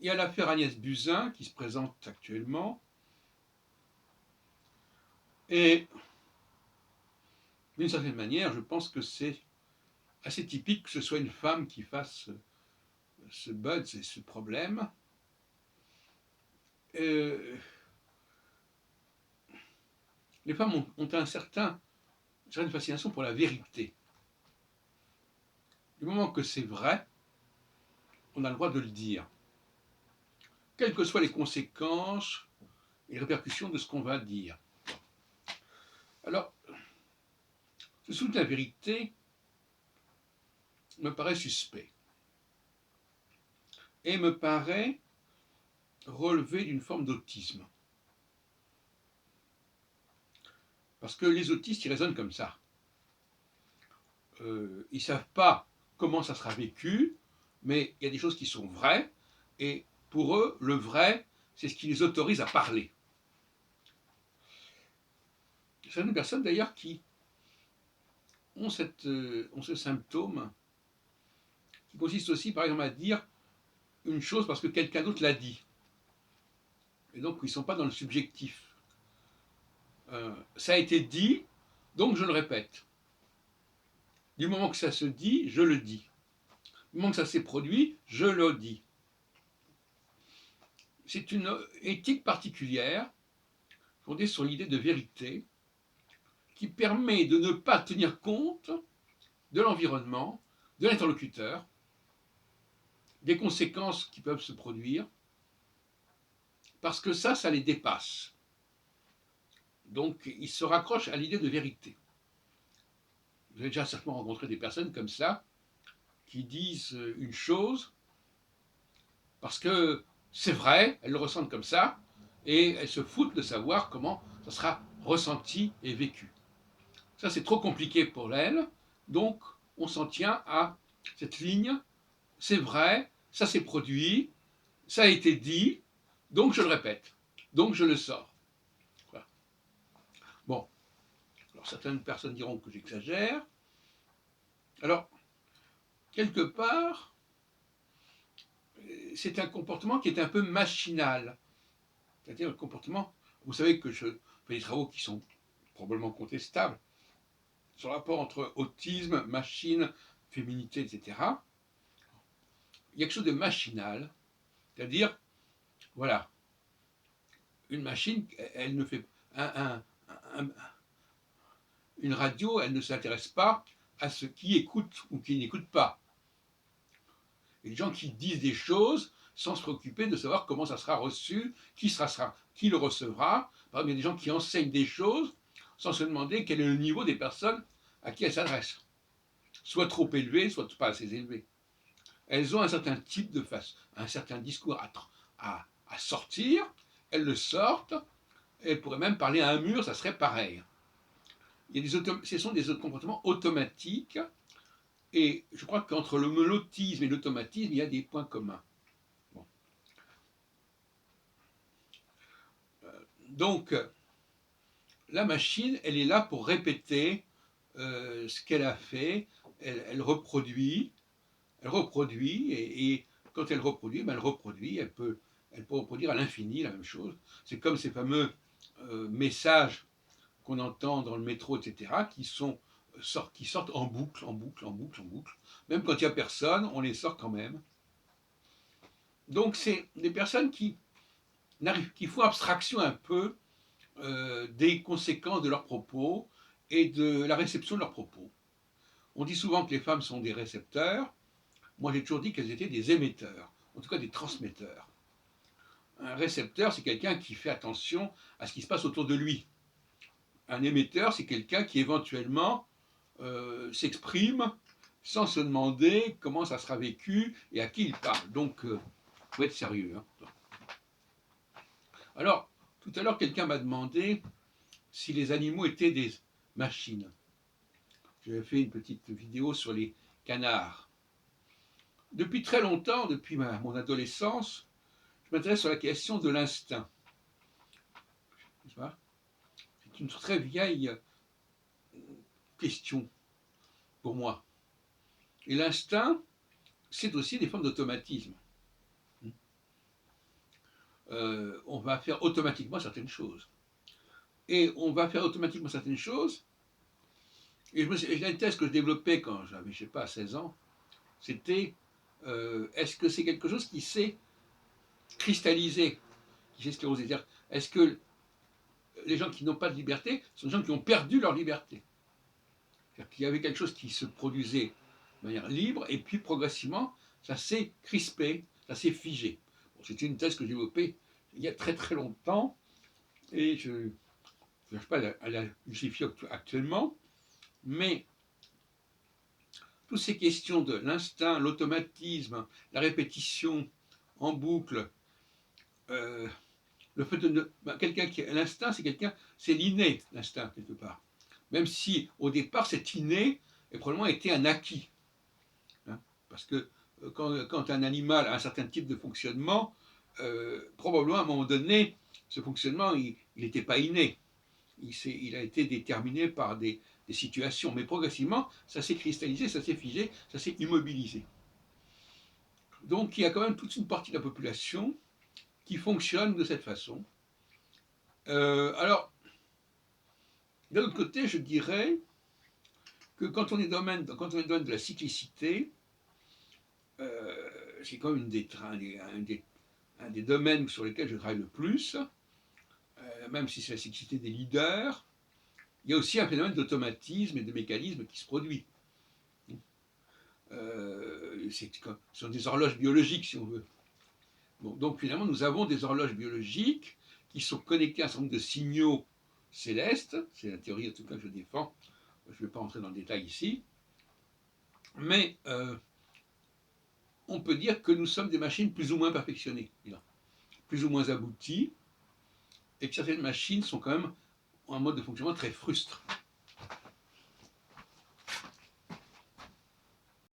il y a l'affaire Agnès Buzyn qui se présente actuellement, et d'une certaine manière, je pense que c'est assez typique que ce soit une femme qui fasse ce buzz et ce problème. Euh, les femmes ont une certaine fascination pour la vérité. Du moment que c'est vrai, on a le droit de le dire, quelles que soient les conséquences et les répercussions de ce qu'on va dire. Alors, ce souci de la vérité me paraît suspect et me paraît relever d'une forme d'autisme. Parce que les autistes, ils raisonnent comme ça. Ils ne savent pas comment ça sera vécu, mais il y a des choses qui sont vraies, et pour eux, le vrai, c'est ce qui les autorise à parler. Certaines personnes d'ailleurs qui ont ce symptôme, qui consiste aussi par exemple à dire une chose parce que quelqu'un d'autre l'a dit. Et donc ils ne sont pas dans le subjectif. Ça a été dit, donc je le répète. Du moment que ça se dit, je le dis. Du moment que ça s'est produit, je le dis. C'est une éthique particulière, fondée sur l'idée de vérité, qui permet de ne pas tenir compte de l'environnement, de l'interlocuteur, des conséquences qui peuvent se produire, parce que ça les dépasse. Donc, ils se raccrochent à l'idée de vérité. Vous avez déjà certainement rencontré des personnes comme ça, qui disent une chose, parce que c'est vrai, elles le ressentent comme ça, et elles se foutent de savoir comment ça sera ressenti et vécu. Ça, c'est trop compliqué pour elles, donc on s'en tient à cette ligne, c'est vrai, ça s'est produit, ça a été dit, donc je le répète, donc je le sors. Voilà. Bon, alors certaines personnes diront que j'exagère. Alors, quelque part, c'est un comportement qui est un peu machinal. C'est-à-dire le comportement, vous savez que je fais des travaux qui sont probablement contestables sur le rapport entre autisme, machine, féminité, etc. Il y a quelque chose de machinal, c'est-à-dire, voilà, une machine, elle ne fait une radio, elle ne s'intéresse pas à ce qui écoute ou qui n'écoute pas. Il y a des gens qui disent des choses sans se préoccuper de savoir comment ça sera reçu, qui le recevra. Par exemple, il y a des gens qui enseignent des choses sans se demander quel est le niveau des personnes à qui elles s'adressent. Soit trop élevé, soit pas assez élevé. Elles ont un certain type de face, un certain discours à sortir, elles le sortent, elles pourraient même parler à un mur, ça serait pareil. Ce sont des comportements automatiques, et je crois qu'entre l'autisme et l'automatisme, il y a des points communs. Bon. Donc, la machine, elle est là pour répéter ce qu'elle a fait, elle reproduit, et quand elle reproduit, ben elle peut reproduire à l'infini la même chose. C'est comme ces fameux messages qu'on entend dans le métro, etc., qui sortent en boucle, en boucle, en boucle, en boucle. Même quand il n'y a personne, on les sort quand même. Donc c'est des personnes qui font abstraction un peu des conséquences de leurs propos et de la réception de leurs propos. On dit souvent que les femmes sont des récepteurs. Moi, j'ai toujours dit qu'elles étaient des émetteurs, en tout cas des transmetteurs. Un récepteur, c'est quelqu'un qui fait attention à ce qui se passe autour de lui. Un émetteur, c'est quelqu'un qui éventuellement s'exprime sans se demander comment ça sera vécu et à qui il parle. Donc, il faut être sérieux. Hein. Alors, tout à l'heure, quelqu'un m'a demandé si les animaux étaient des machines. J'avais fait une petite vidéo sur les canards. Depuis très longtemps, depuis mon adolescence, je m'intéresse sur la question de l'instinct. C'est une très vieille question pour moi. Et l'instinct, c'est aussi des formes d'automatisme. on va faire automatiquement certaines choses. Et on va faire automatiquement certaines choses. Et il y a une thèse que je développais quand j'avais, je sais pas, 16 ans, c'était est-ce que c'est quelque chose qui s'est cristallisé, qui s'est sclérosé? C'est-à-dire, est-ce que les gens qui n'ont pas de liberté sont des gens qui ont perdu leur liberté? C'est-à-dire qu'il y avait quelque chose qui se produisait de manière libre, et puis progressivement, ça s'est crispé, ça s'est figé. Bon, c'était une thèse que j'ai développée il y a très très longtemps, et je ne cherche pas à la justifier actuellement, mais toutes ces questions de l'instinct, l'automatisme, la répétition en boucle, euh, le fait de quelqu'un qui a l'instinct, c'est quelqu'un, c'est l'inné, l'instinct quelque part. Même si au départ cet inné est probablement été un acquis, hein, parce que quand un animal a un certain type de fonctionnement, probablement à un moment donné, ce fonctionnement, il n'était pas inné. Il a été déterminé par des situations, mais progressivement, ça s'est cristallisé, ça s'est figé, ça s'est immobilisé. Donc il y a quand même toute une partie de la population qui fonctionne de cette façon. Alors, d'un autre côté, je dirais que quand on est dans le domaine de la cyclicité, c'est quand même un des domaines sur lesquels je travaille le plus, même si c'est la cyclicité des leaders, il y a aussi un phénomène d'automatisme et de mécanisme qui se produit. Ce sont des horloges biologiques, si on veut. Bon, donc finalement, nous avons des horloges biologiques qui sont connectées à un certain nombre de signaux célestes, c'est la théorie en tout cas que je défends, je ne vais pas entrer dans le détail ici, mais on peut dire que nous sommes des machines plus ou moins perfectionnées, plus ou moins abouties, et que certaines machines sont quand même en un mode de fonctionnement très frustre.